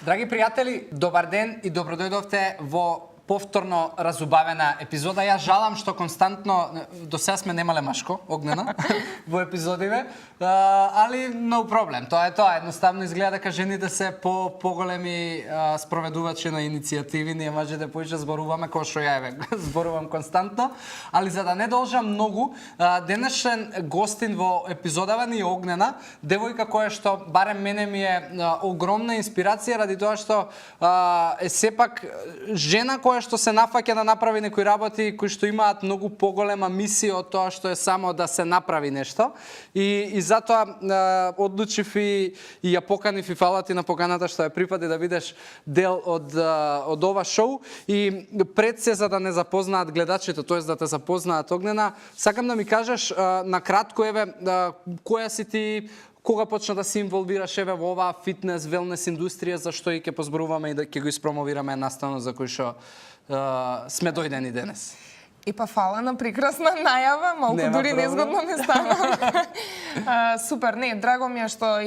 Драги пријатели, добар ден и добродојдовте во повторно разубавена епизода. Ја жалам што константно до сега сме немале Машко Огнена во епизодиве, али no problem. Тоа е тоа. Едноставно изгледа дека жените се поголеми спроведувачи на иницијативи. Ние мажите поише зборуваме кој што ја зборувам константно, али за да не должам многу, денешен гостин во епизодава ни е Огнена, девојка која што барем мене ми е огромна инспирација ради тоа што е сепак жена која што се нафаќа да направи некои работи кои што имаат многу поголема мисија од тоа што е само да се направи нешто. И затоа одлучив и ја поканив и фала ти на поканата што ја припади да бидеш дел од ова шоу. И пред се, за да не запознаат гледачите, тоест да те запознаат Огнена, сакам да ми кажеш на кратко која си ти, кога почна да се инволвираш во оваа фитнес, велнес индустрија, зашто и ќе позборуваме и да ќе го испромовираме наставно за кој што сме дојдени денес. И па фала на прекрасна најава, малку дури незгодно ми стана. Супер, не, драго ми е што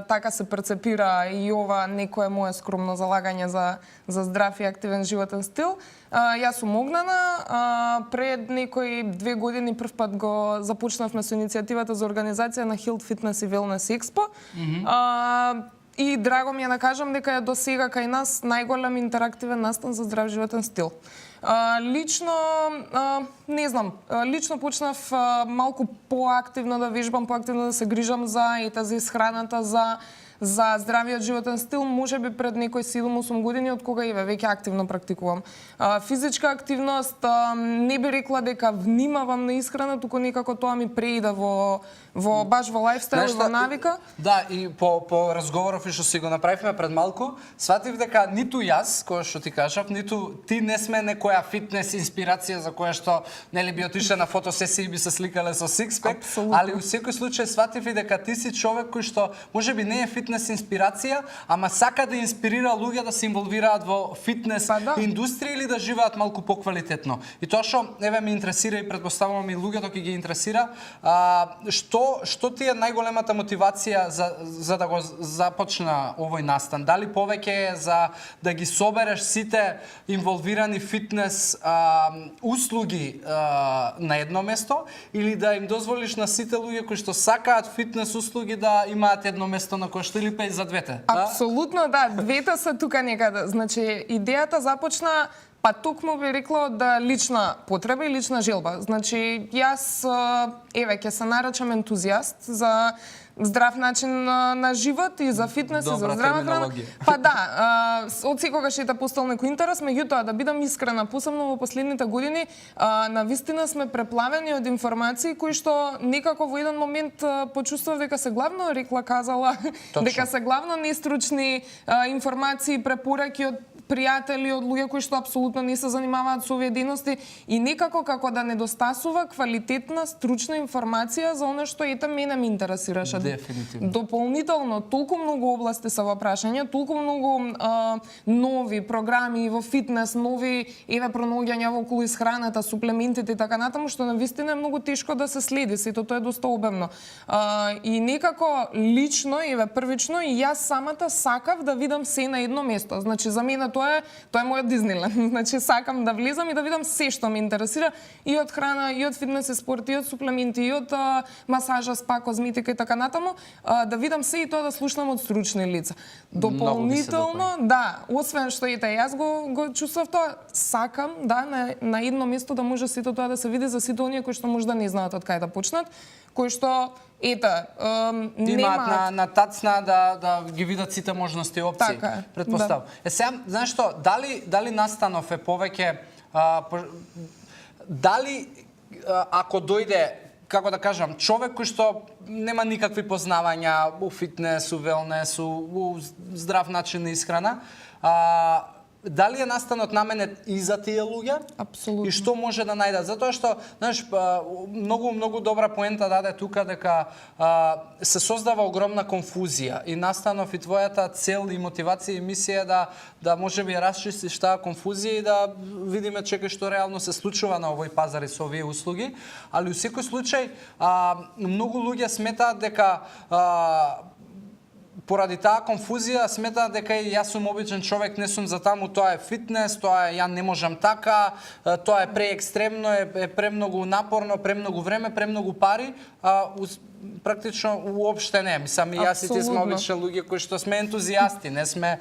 така се перцепира и ова некое мое скромно залагање за здрав и активен животен стил. Јас сум Огнена, пред некои 2 години прв пат го започнавме со иницијативата за организација на Health Fitness и Wellness Expo. И драго ми е да кажам дека е до сега кај нас најголем интерактивен настан за здрав животен стил. Лично, не знам, лично почнав малку поактивно да вежбам, поактивно да се грижам за исхраната, за здравиот животен стил, можеби пред некои 7-8 години, од кога веќе активно практикувам. Физичка активност, не би рекла дека внимавам на исхрана, туку некако тоа ми преида баш во лајфстайл, во навика. Да, и по разговоров и што си го направивме пред малку, сватив дека ниту јас, кој што ти кажав, ниту ти не сме некоја фитнес инспирација за која што нели би отишла на фотосесија и би се сликале со сикспек, али во секој случај сватив и дека ти си човек кој што можеби не е фитнес инспирација, ама сака да инспирира луѓе да се инволвираат во фитнес индустрија или да живеат малку поквалитетно. И тоа што ме интересира и предпоставувам и луѓето ќе ги интересира, што ти е најголемата мотивација за да го започна овој настан? Дали повеќе за да ги собереш сите инволвирани фитнес услуги на едно место или да им дозволиш на сите луѓе кои што сакаат фитнес услуги да имаат едно место на кое што или па и за двете? Апсолутно да, двете се тука некаде. Значи, идејата започна па токму би рекла да лична потреба и лична желба. Значи, јас ќе се наречам ентузијаст за здрав начин на живот и за фитнес и за здрава храна. Па да, од секогаш е постал некој интерес, меѓутоа да бидам искрена, посебно во последните години, навистина сме преплавени од информации кои што некако во еден момент почувствував дека се главно рекла казала, дека се главно нестручни информации, препораки од пријатели, од луѓе кои што апсолутно не се занимаваат со овие дејности и некако како да недостасува квалитетна стручна информација за она што мене ме интересираше. Дефинитивно. Дополнително толку многу области се во прашање, толку многу нови програми во фитнес, нови пронаоѓања во околу исхраната, суплементите и така натаму, што навистина е многу тешко да се следи, сето тоа е доста обемно. И некако лично првично и јас самата сакав да видам се на едно место. Значи за мене тоа е мојот Дизниленд. Значи сакам да влезам и да видам се што ме интересира и од храна, и од фитнес и спорт, и од суплементи, и од масажа, спа, козметика и така натаму, да видам се и тоа да слушнам од стручни лица. Дополнително, да, освен што јас го чувствав тоа, сакам на едно место да може сето тоа да се види за сите оние кои што можда не знаат од кај да почнат, кои што имаат на тацна да ги видат сите можности и опции. Така, предпоставам. Сега, знаеш што, дали настанов е повеќе дали ако дојде, како да кажам, човек кој што нема никакви познавања у фитнес, у велнес, у здрав начин на исхрана, дали е настанот наменет и за тие луѓе? Апсолутно. И што може да најдат? Затоа што, знаеш, многу добра поента даде тука дека се создава огромна конфузија и настанов и твојата цел и мотивација и мисија да можеби расчистиш таа конфузија и да видиме чека што реално се случува на овој пазар и со овие услуги, али у секој случај многу луѓе сметаат дека поради таа конфузија сметаат дека и јас сум обичен човек, не сум за таму, тоа е фитнес, тоа е ја не можам така, тоа е преекстремно, е премногу напорно, премногу време, премногу пари, практично уопште не. Мислам, и јас и ти сме обични луѓе кои што сме ентузијасти, не сме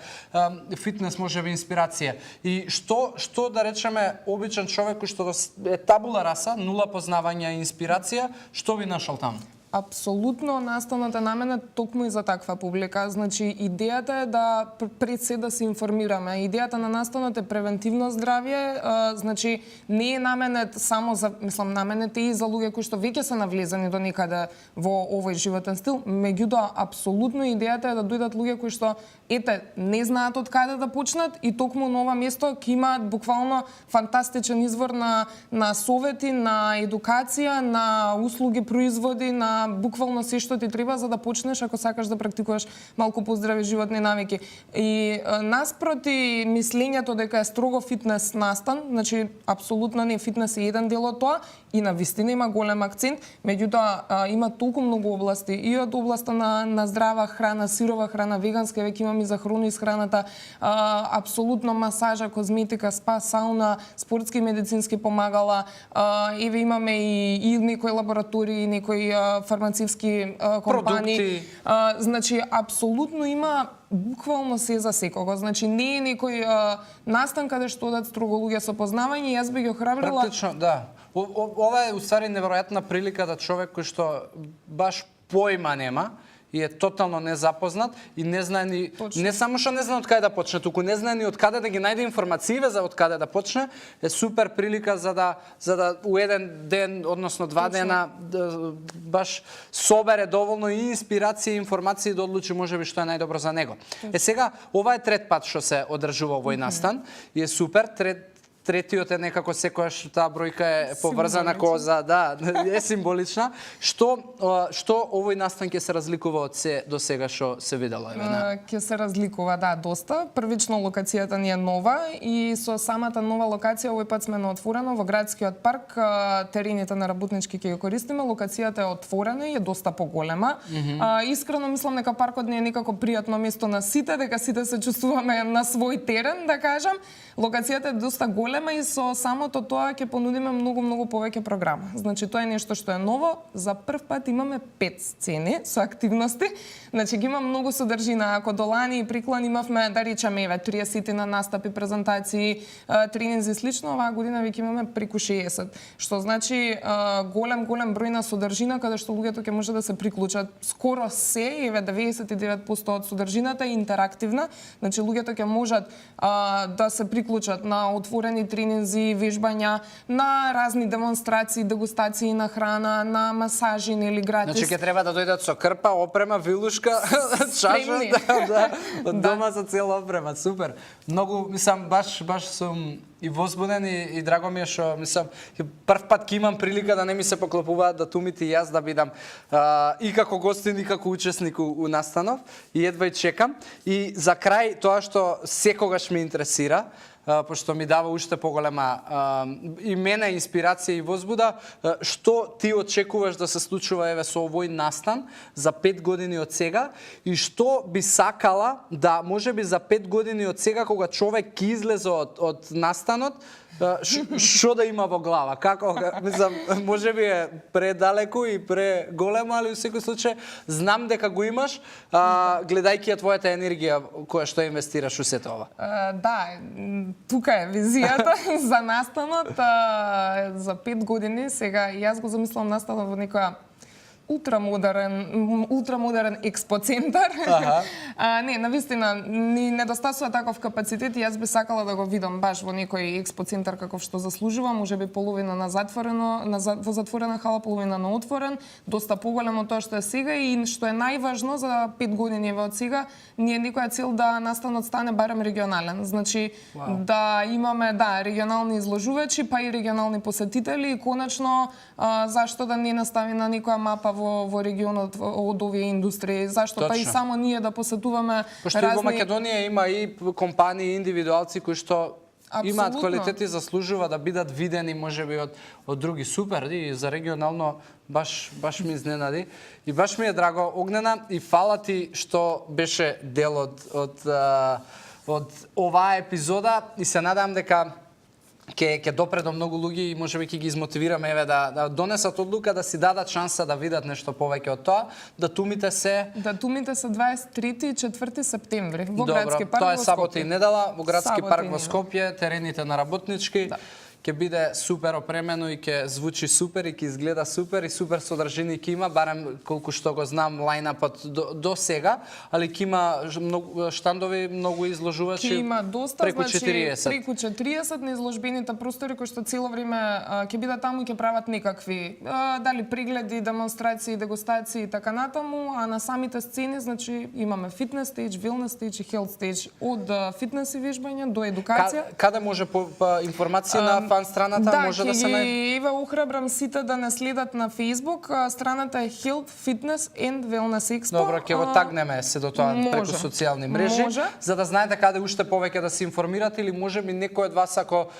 фитнес можеби инспирација. И што да речеме обичен човек кој што е табула раса, нула познавање и инспирација, што би нашол таму? Апсолутно настанот е наменет токму и за таква публика. Значи, идејата е да пред се да се информираме. Идејата на настанот е превентивно здравје, значи не е наменет само за, мислам, наменет е и за луѓе кои што веќе се навлезани до некаде во овој животен стил, меѓутоа апсолутно идејата е да дојдат луѓе кои што не знаат од каде да почнат и токму на ова место ќе имаат буквално фантастичен извор на совети, на едукација, на услуги, производи, на буквално се што ти треба за да почнеш ако сакаш да практикуваш малку поздрави животни навики. И наспроти мислењето дека е строго фитнес настан, значи апсолутно не, фитнес е еден дел од тоа и на вистина има голем акцент, меѓутоа има толку многу области и од областа на здрава храна, сирова храна, веганска, веќе имам и за хроноисхраната, апсолутно масажа, козметика, спа, сауна, спортски и медицински помагала, еве имаме и некои лаборатории, некои фармацевски компании. Значи, апсолутно има буквално се за секого. Значи, не е некој настан каде што одат строго луѓе со познавање, јас би ги охрабрила. Практично, да. Ова е уствари неверојатна прилика да човек кој што баш појма нема и е тотално незапознат и не знае ни не само што не знае од каде да почне, туку не знае ни од каде да ги најде информациите за од каде да почне, е супер прилика за да у еден ден, односно 2 дена баш собере доволно и инспирација и информации да одлучи можеби што е најдобро за него. Сега ова е трет пат што се одржува овој настан и е супер. Третиот е некако секојаш таа бројка е поврзана коза, да, е символична. Што овој настан ќе се разликува од се до сега што се видела, Евена? Ќе се разликува, да, доста. Првично локацијата ни е нова и со самата нова локација овој пат сме на отворено во градскиот парк, терените на работнички ќе ги користиме, локацијата е отворена и е доста поголема. Искрено мислам дека паркот ни е некако пријатно место на сите, дека сите се чувствуваме на свој терен, да кажам. Локацијата е доста голема и со самото тоа ќе понудиме многу повеќе програма. Значи тоа е нешто што е ново. За прв пат имаме 5 сцени со активности. Значи ги има многу содржина. Ако до лани и приклан имавме да речеме 30 на настапи, презентации, тренинзи и слично, оваа година веќе имаме преку 60. Што значи голем број на содржина каде што луѓето ќе може да се приклучат. Скоро се, 99% од содржината е интерактивна. Значи луѓето ќе можат да се приклучат на отворени тренинзи, вежбања, на разни демонстрации, дегустации на храна, на масажи или гратис. Значи ќе треба да дојдат со крпа, опрема, вилушка, чаша, од дома со цела опрема. Супер. Многу, мислам, баш сум и возбуден и драго ми е што, мислам, прв пат ќе имам прилика да не ми се поклопуваат датумите и јас да бидам и како гостин и како учесник у настанов и едва и чекам. И за крај тоа што секогаш ме интересира, пошто ми дава уште поголема и мене инспирација и возбуда, што ти очекуваш да се случува еве со овој настан за 5 години од сега и што би сакала да можеби за 5 години од сега кога човек ќе излезе од настанот, што да има во глава? Како, мислам, можеби е предалеку и преголемо, али во секој случај знам дека го имаш, гледајќи ја твојата енергија која што инвестираш у сето ова. Да, тука е визијата за настанот за 5 години. Сега јас го замислам настанот во некоја ултрамодерен експоцентар. Не, навистина, ни недостасува таков капацитет и јас би сакала да го видам баш во некој експоцентар каков што заслужува, можеби половина на затворено, во затворена хала, половина на отворен, доста поголемо тоа што е сега и што е најважно за 5 години од сега, ни е некоја цел да настанот стане барем регионален. Значи да имаме регионални изложувачи, па и регионални посетители и конечно зашто да не настави на некоја мапа во регионот од овие индустрии, зашто па и само ние да посетуваме разни... Пошто во Македонија има и компании, индивидуалци кои што имаат Апсолутно. квалитети, заслужува да бидат видени можеби од други. Супер, и за регионално баш ми изненади. И баш ми е драго, Огнена, и фала ти што беше дел од оваа епизода и се надам дека ќе допре до многу луѓе и можеби ќе ги измотивираме да донесат одлука, да си дадат шанса да видат нешто повеќе од тоа. Датумите се 23 и 4 септември во градски парк тоа е во сабота и Скопје. недела во градски Сабота парк и во недела. Скопје, терените на Работнички. Ќе биде супер опремено и ќе звучи супер и ќе изгледа супер и супер содржини ќе има, барем колку што го знам лајнапот до сега, али ќе има многу штандови, многу изложувачи. Ќе има доста, преку значи 40. преку 40 на изложбените простори кои што цело време ќе бидат таму и ќе прават некакви дали прегледи, демонстрации, дегустации и така натаму, а на самите сцени значи имаме фитнес стејдж, wellness стејдж и health стејдж, од фитнес и вежбање до едукација. Каде може по информација на фан страната може да се најде? Еве охрабрам сите да не следат на Facebook. Страната е Health, Fitness and Wellness Expo. Добро, ќе го тагнеме се до тоа преку социјални мрежи, за да знаете каде уште повеќе да се информирате или можеби некој од вас ако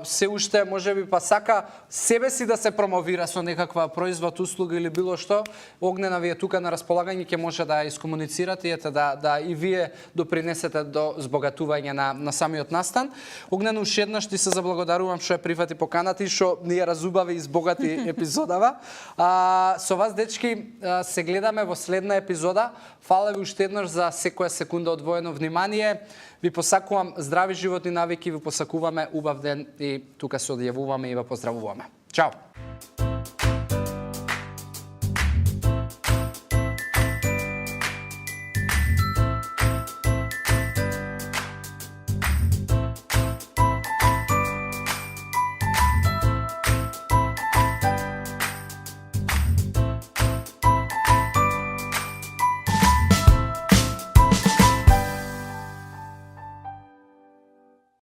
се уште можеби па сака себе си да се промовира со некаква производ, услуга или било што, Огнена ви е тука на располагање, ќе може да искомуницирате и да и вие допринесете до збогатување на самиот настан. Огнена, уште еднаш ти се заблагодарувам што ја прифати поканата и што ни ја разубави и збогати епизодава. Со вас, дечки, се гледаме во следна епизода. Фала ви уште еднаш за секоја секунда одвоено внимание. Ви посакувам здрави животни навики, ви посакуваме убав ден и тука се одјавуваме и ве поздравуваме. Чао!